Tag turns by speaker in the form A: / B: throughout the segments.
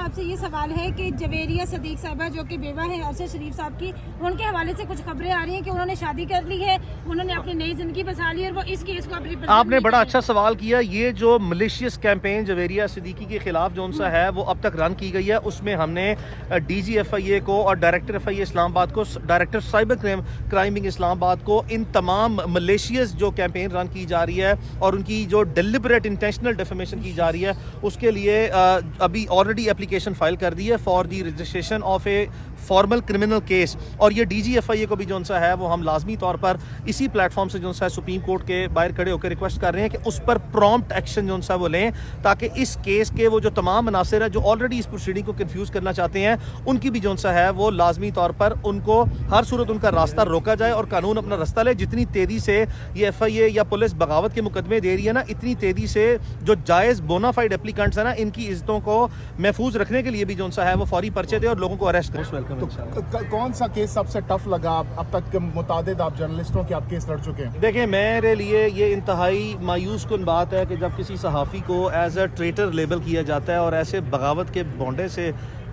A: آپ سے یہ سوال ہے کہ جویریہ صدیق صاحبہ جو کہ بیوہ ہیں ارشد شریف صاحب کی، ان کے حوالے سے کچھ خبریں آ رہی ہیں کہ انہوں نے شادی کر لی ہے، انہوں نے اپنی نئی زندگی بسا لی ہے اور وہ اس کیس کو اپنی
B: آپ نے بڑا اچھا سوال کیا. یہ جو ملیشیس کیمپین جویریہ صدیقی کے خلاف جو سا ہے وہ اب تک رن کی گئی ہے، اس میں ہم نے ڈی جی ایف آئی اے کو اور ڈائریکٹر ایف آئی اے اسلام آباد کو، ڈائریکٹر سائبر کرائمنگ اسلام آباد کو، ان تمام ملیشیس جو کیمپین رن کی جا رہی ہے اور ان کی جو ڈیلیبریٹ انٹینشنل ڈیفیمیشن کی جا رہی ہے، اس کے لیے ابھی آلریڈی اپلیکیشن فائل کر دی ہے for the registration of a formal criminal case. اور یہ ڈی جی ایف آئی اے کو بھی جو سا ہے وہ ہم لازمی طور پر اسی پلیٹ فارم سے جو سا سپریم کورٹ کے باہر کھڑے ہو کے ریکویسٹ کر رہے ہیں کہ اس پر پرومپٹ ایکشن جو سا وہ لیں، تاکہ اس کیس کے وہ جو تمام عناصر ہیں جو آلریڈی اس پروسیڈنگ کو کنفیوز کرنا چاہتے ہیں، ان کی بھی جو سا ہے وہ لازمی طور پر ان کو ہر صورت ان کا راستہ روکا جائے اور قانون اپنا راستہ لے. جتنی تیزی سے یہ ایف آئی اے یا پولیس بغاوت کے مقدمے دے رہی ہے نا، اتنی تیزی سے جو جائز بونافائڈ اپلیکانٹس ہیں نا، ان کی عزتوں کو محفوظ رکھنے کے لیے بھی جو سا ہے وہ فوری پرچے دے اور لوگوں کو اریسٹ کرے.
C: کون سا کیس سب سے ٹف لگا؟ اب تک متعدد آپ جرنلسٹوں کے آپ کیس لڑ چکے ہیں.
B: دیکھیں، میرے لیے یہ انتہائی مایوس کن بات ہے کہ جب کسی صحافی کو ایز اے ٹریٹر لیبل کیا جاتا ہے اور ایسے بغاوت کے بونڈے سے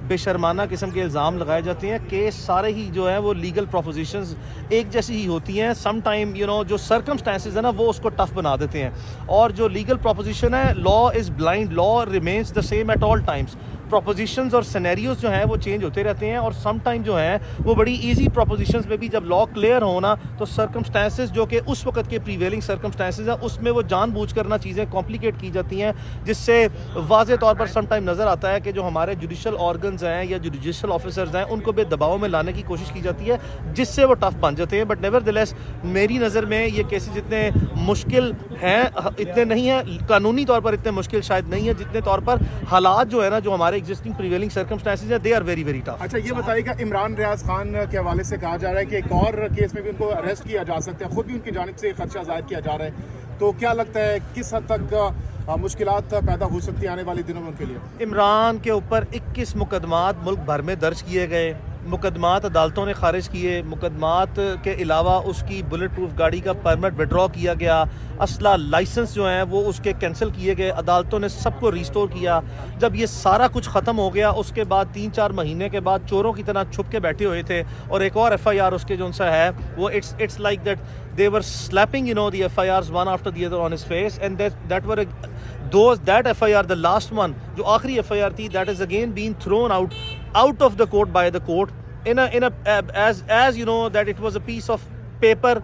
B: بے شرمانہ قسم کے الزام لگائے جاتے ہیں. کیس سارے ہی جو ہیں وہ لیگل پروپوزیشنز ایک جیسی ہی ہوتی ہیں. سم ٹائم جو سرکمسٹانسز ہیں نا وہ اس کو ٹف بنا دیتے ہیں، اور جو لیگل پروپوزیشن ہے، law is blind, law remains the same at all times. Propositions اور سینیریوز جو ہیں وہ چینج ہوتے رہتے ہیں، اور سم ٹائم جو ہیں وہ بڑی ایزی پروپوزیشنز میں بھی جب لا کلیئر ہونا تو سرکمسٹانسز جو کہ اس وقت کے پریویلنگ سرکمسٹانسز ہیں اس میں وہ جان بوجھ کرنا چیزیں کمپلیکیٹ کی جاتی ہیں، جس سے واضح طور پر سم ٹائم نظر آتا ہے کہ جو ہمارے جوڈیشل آرگنز ہیں یا جوڈیشل آفیسرز ہیں ان کو بھی دباؤ میں لانے کی کوشش کی جاتی ہے، جس سے وہ ٹف بن جاتے ہیں. بٹ نیور دیلیس میری نظر میں یہ کیسز اتنے مشکل ہیں، اتنے نہیں ہیں قانونی طور پر، اتنے مشکل شاید نہیں ہے جتنے طور پر حالات جو ہے نا، جو ہمارے ایگزسٹنگ پریویلنگ سرکمسٹانسز ہیں، they are very very tough.
C: اچھا، یہ بتائیے گا، عمران ریاض خان کے حوالے سے کہا جا رہا ہے کہ ایک اور کیس میں بھی ان کو اریسٹ کیا جا سکتا ہے، خود بھی ان کی جانب سے خدشہ ظاہر کیا جا رہا ہے، تو کیا لگتا ہے کس حد تک مشکلات پیدا ہو سکتی ہیں آنے والے دنوں میں ان کے لیے؟
B: عمران کے اوپر 21 مقدمات ملک بھر میں درج کیے گئے، مقدمات عدالتوں نے خارج کیے، مقدمات کے علاوہ اس کی بلٹ پروف گاڑی کا پرمٹ وڈرا کیا گیا، اسلحہ لائسنس جو ہیں وہ اس کے کینسل کیے گئے، عدالتوں نے سب کو ریسٹور کیا. جب یہ سارا کچھ ختم ہو گیا، اس کے بعد 3-4 مہینے کے بعد چوروں کی طرح چھپ کے بیٹھے ہوئے تھے، اور ایک اور ایف آئی آر اس کے جو سا ہے وہ it's like that they were slapping the FIRs one after the other on his face, and that FIR, the last one جو آخری FIR تھی, that is again being thrown out of the court by the court in a as you know that it was a piece of paper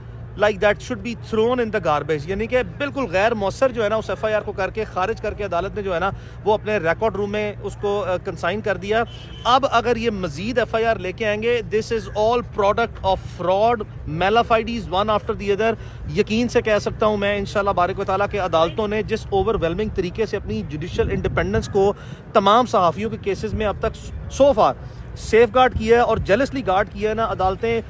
B: like that should be thrown in the garbage. یعنی کہ بالکل غیر مؤثر جو ہے نا اس F I R کو کر کے خارج کر کے عدالت نے جو ہے نا وہ اپنے ریکارڈ روم میں اس کو کنسائن کر دیا. اب اگر یہ مزید ایف آئی آر لے کے آئیں گے, this is all product of fraud malafides one after the other. یقین سے کہہ سکتا ہوں میں انشاءاللہ بارک و تعالیٰ کہ عدالتوں نے جس اوور ویلمنگ طریقے سے اپنی جوڈیشل انڈیپینڈنس کو تمام صحافیوں کے کیسز میں اب تک سو فار سیف گارڈ کیا ہے اور جیلسلی گارڈ کیا ہے نا, عدالتیں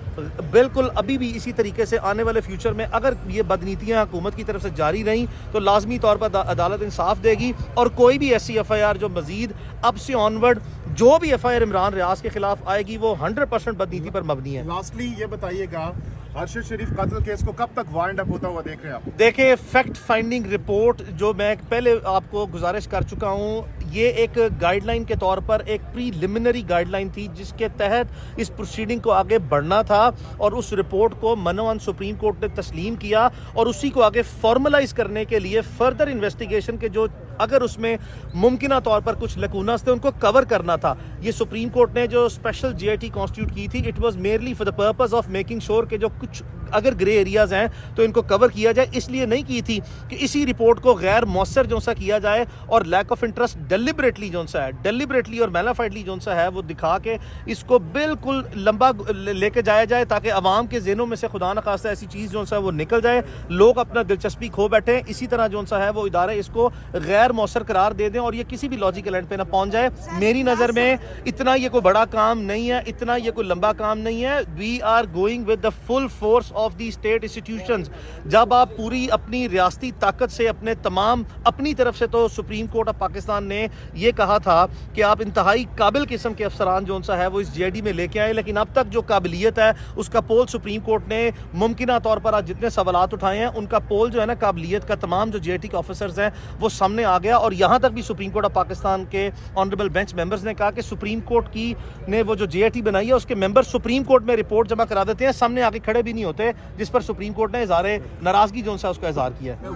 B: بالکل ابھی بھی اسی طریقے سے آنے والے فیوچر میں اگر یہ بدنیتیاں حکومت کی طرف سے جاری رہیں تو لازمی طور پر عدالت انصاف دے گی, اور کوئی بھی ایسی ایف آئی آر جو مزید اب سے آنورڈ جو بھی ایف آئی آر عمران ریاض کے خلاف آئے گی وہ 100% بدنیتی پر مبنی ہے.
C: لاسٹلی یہ بتائیے گا, ارشد شریف قتل کیس کو کب تک وائنڈ اپ ہوتا ہوا دیکھ رہے ہیں آپ؟
B: دیکھیں, فیکٹ فائنڈنگ رپورٹ جو میں پہلے آپ کو گزارش کر چکا ہوں, یہ ایک گائیڈ لائن کے طور پر ایک پریلیمنری گائیڈ لائن تھی جس کے تحت اس پروسیڈنگ کو آگے بڑھنا تھا, اور اس رپورٹ کو منوان سپریم کورٹ نے تسلیم کیا, اور اسی کو آگے فارملائز کرنے کے لیے فردر انویسٹیگیشن کے جو اگر اس میں ممکنہ طور پر کچھ لکوناس تھے ان کو کور کرنا تھا. یہ سپریم کورٹ نے جو special J I T constitute کی تھی, it was merely for the purpose of making sure کہ جو کچھ اگر گرے ایریاز ہیں تو ان کو کور کیا جائے. اس لیے نہیں کی تھی کہ اسی رپورٹ کو غیر مؤثر جو سا کیا جائے اور لیک آف انٹرسٹ ڈیلیبریٹلی جو سا ہے, ڈیلیبریٹلی اور میلافائڈلی جو سا ہے وہ دکھا کے اس کو بالکل لمبا لے کے جایا جائے تاکہ عوام کے ذہنوں میں سے خدا نخواستہ ایسی چیز جو سا وہ نکل جائے, لوگ اپنا دلچسپی کھو بیٹھیں. اسی طرح جو سا ہے وہ ادارے اس کو غیر مؤثر قرار دے دیں اور یہ کسی بھی لاجیکل اینڈ پہ نہ پہنچ جائے. میری نظر میں اتنا یہ کوئی بڑا کام نہیں ہے, اتنا یہ کوئی لمبا کام نہیں ہے. We are going with the full force of the state institutions. جب آپ پوری اپنی ریاستی طاقت سے اپنے تمام اپنی طرف سے, تو سپریم کورٹ آف پاکستان نے یہ کہا تھا کہ آپ انتہائی قابل قسم کے افسران جو سا ہے وہ اس جی آئی ڈی میں لے کے آئے, لیکن اب تک جو قابلیت ہے اس کا پول سپریم کورٹ نے ممکنہ طور پر آج جتنے سوالات اٹھائے ہیں ان کا پول جو ہے نا قابلیت کا, تمام جو جی آئی ٹی کے آفیسرز ہیں وہ سامنے آ آ گیا, اور یہاں تک بھی سپریم کورٹ آف پاکستان کے آنریبل بینچ ممبرز نے کہا کہ سپریم کورٹ کی نے وہ جو JIT بنائی ہے اس کے ممبر سپریم کورٹ میں رپورٹ جمع کرا دیتے ہیں, سامنے آ کے کھڑے بھی نہیں ہوتے, جس پر سپریم کورٹ نے اظہار ناراضگی جو اس کا اظہار کیا ہے.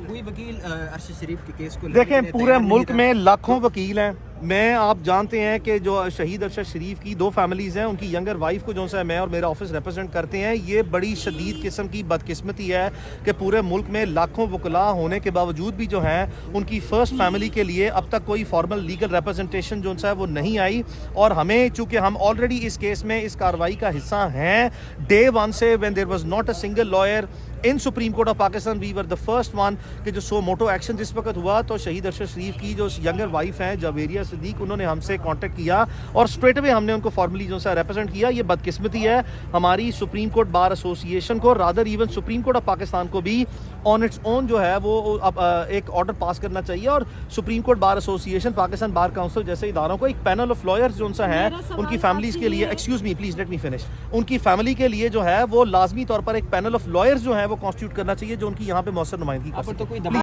D: کوئی وکیل ارشد شریف کے کیس کو
B: دیکھیں پورے ملک میں لاکھوں وکیل ہیں. میں آپ جانتے ہیں کہ جو شہید ارشد شریف کی 2 فیملیز ہیں, ان کی ینگر وائف کو جو ہے میں اور میرا آفس ریپرزینٹ کرتے ہیں. یہ بڑی شدید قسم کی بدقسمتی ہے کہ پورے ملک میں لاکھوں وکلاء ہونے کے باوجود بھی جو ہیں ان کی فرسٹ فیملی کے لیے اب تک کوئی فارمل لیگل ریپرزنٹیشن جو ہے وہ نہیں آئی. اور ہمیں چونکہ ہم آلریڈی اس کیس میں اس کارروائی کا حصہ ہیں ڈے 1 سے, when there was not a single lawyer in supreme court of Pakistan, we were the first one کہ جو سو موٹو ایکشن جس وقت ہوا تو شہید ارشد شریف کی جو ینگر وائف ہیں جویریہ صدیق, انہوں نے ہم سے کانٹیکٹ کیا اور اسٹریٹ اوے ہم نے ان کو فارملی جو ہے ریپرزینٹ کیا. یہ بدقسمتی ہے ہماری سپریم کورٹ بار ایسوسیشن کو, rather even supreme court of Pakistan کو بھی آن اٹس اون جو ہے وہ ایک آرڈر پاس کرنا چاہیے, اور supreme court bar association, Pakistan bar council جیسے اداروں کو ایک پینل آف لائرز جو ہیں ان کی فیملیز کے لیے, excuse me please let me finish, ان کی فیملی کے لیے جو ہے وہ لازمی طور پر ایک پینل آف لائرز جو ہے وہ کانسٹیٹیوٹ کرنا چاہیے جو ان کی یہاں پہ مؤثر نمائندگی کر سکے.